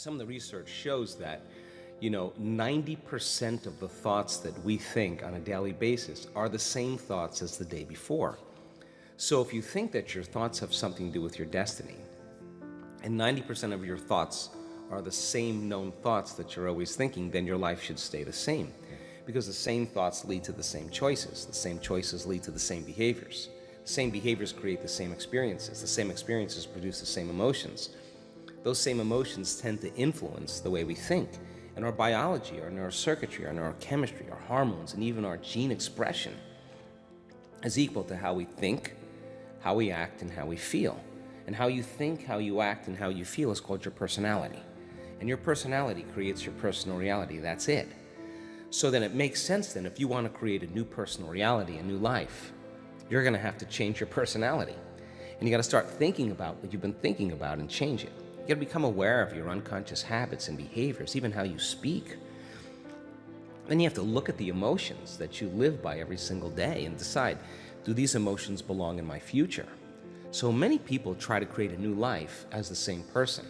Some of the research shows that, 90% of the thoughts that we think on a daily basis are the same thoughts as the day before. So if you think that your thoughts have something to do with your destiny, and 90% of your thoughts are the same known thoughts that you're always thinking, then your life should stay the same. Because the same thoughts lead to the same choices. The same choices lead to the same behaviors. The same behaviors create the same experiences. The same experiences produce the same emotions. Those same emotions tend to influence the way we think. And our biology, our neurocircuitry, our neurochemistry, our hormones, and even our gene expression is equal to how we think, how we act, and how we feel. And how you think, how you act, and how you feel is called your personality. And your personality creates your personal reality. That's it. So then it makes sense then, if you want to create a new personal reality, a new life, you're going to have to change your personality. And you got to start thinking about what you've been thinking about and change it. You got to become aware of your unconscious habits and behaviors, even how you speak. Then you have to look at the emotions that you live by every single day and decide, do these emotions belong in my future? So many people try to create a new life as the same person.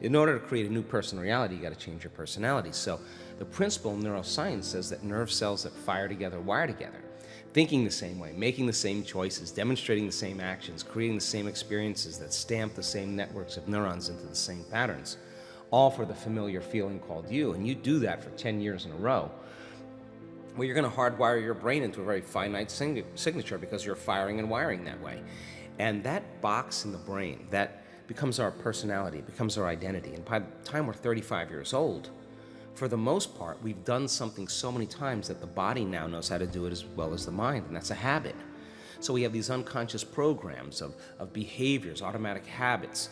In order to create a new personal reality, you got to change your personality. So the principle in neuroscience says that nerve cells that fire together wire together, thinking the same way, making the same choices, demonstrating the same actions, creating the same experiences that stamp the same networks of neurons into the same patterns, all for the familiar feeling called you. And you do that for 10 years in a row, well, you're going to hardwire your brain into a very finite signature because you're firing and wiring that way. And that box in the brain, that becomes our personality, becomes our identity. And by the time we're 35 years old, for the most part, we've done something so many times that the body now knows how to do it as well as the mind, and that's a habit. So we have these unconscious programs of behaviors, automatic habits,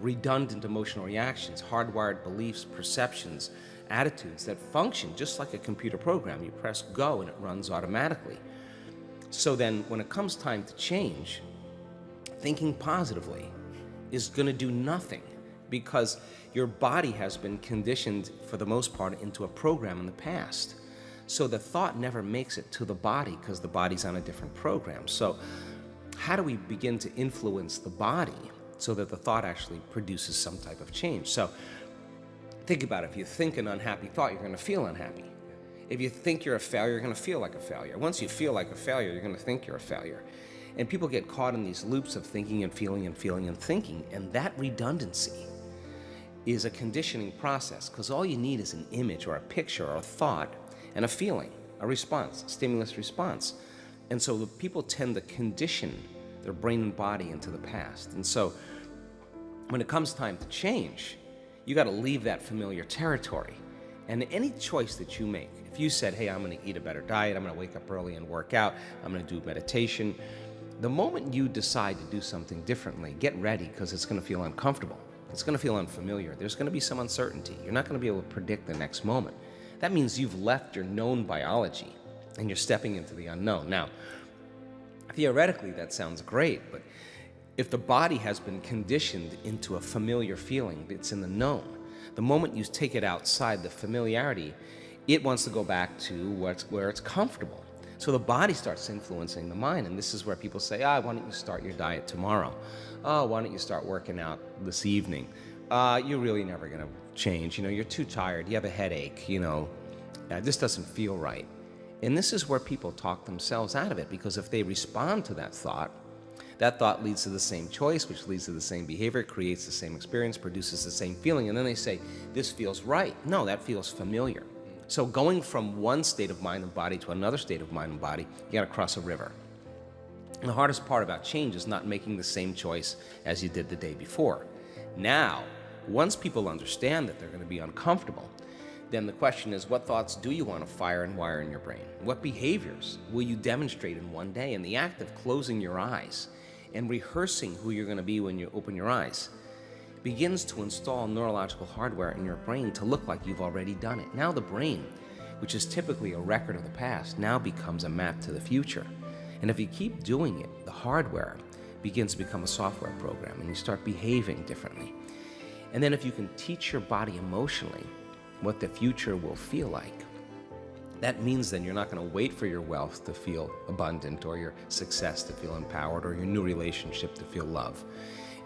redundant emotional reactions, hardwired beliefs, perceptions, attitudes that function just like a computer program. You press go and it runs automatically. So then when it comes time to change, thinking positively is going to do nothing, because your body has been conditioned for the most part into a program in the past. So the thought never makes it to the body because the body's on a different program. So how do we begin to influence the body so that the thought actually produces some type of change? So think about it. If you think an unhappy thought, you're going to feel unhappy. If you think you're a failure, you're going to feel like a failure. Once you feel like a failure, you're going to think you're a failure. And people get caught in these loops of thinking and feeling and feeling and thinking, and that redundancy is a conditioning process, because all you need is an image or a picture or a thought and a feeling, a response, a stimulus response. And so the people tend to condition their brain and body into the past. And so when it comes time to change, you got to leave that familiar territory. And any choice that you make, if you said, hey, I'm going to eat a better diet, I'm going to wake up early and work out, I'm going to do meditation, the moment you decide to do something differently, get ready, because it's going to feel uncomfortable. It's going to feel unfamiliar. There's going to be some uncertainty. You're not going to be able to predict the next moment. That means you've left your known biology and you're stepping into the unknown. Now, theoretically, that sounds great, but if the body has been conditioned into a familiar feeling, it's in the known. The moment you take it outside the familiarity, it wants to go back to where it's comfortable. So the body starts influencing the mind, and this is where people say, why don't you start your diet tomorrow? Oh, why don't you start working out this evening? You're really never going to change. You're too tired. You have a headache. This doesn't feel right. And this is where people talk themselves out of it, because if they respond to that thought leads to the same choice, which leads to the same behavior, creates the same experience, produces the same feeling, and then they say, this feels right. No, that feels familiar. So going from one state of mind and body to another state of mind and body, you got to cross a river. And the hardest part about change is not making the same choice as you did the day before. Now, once people understand that they're going to be uncomfortable, then the question is, what thoughts do you want to fire and wire in your brain? What behaviors will you demonstrate in one day? And the act of closing your eyes and rehearsing who you're going to be when you open your eyes begins to install neurological hardware in your brain to look like you've already done it. Now the brain, which is typically a record of the past, now becomes a map to the future. And if you keep doing it, the hardware begins to become a software program, and you start behaving differently. And then if you can teach your body emotionally what the future will feel like, that means then you're not going to wait for your wealth to feel abundant, or your success to feel empowered, or your new relationship to feel love.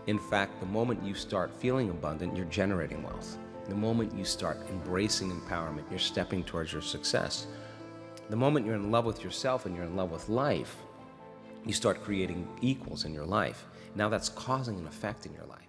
In fact, the moment you start feeling abundant, you're generating wealth. The moment you start embracing empowerment, you're stepping towards your success. The moment you're in love with yourself and you're in love with life, you start creating equals in your life. Now that's causing an effect in your life.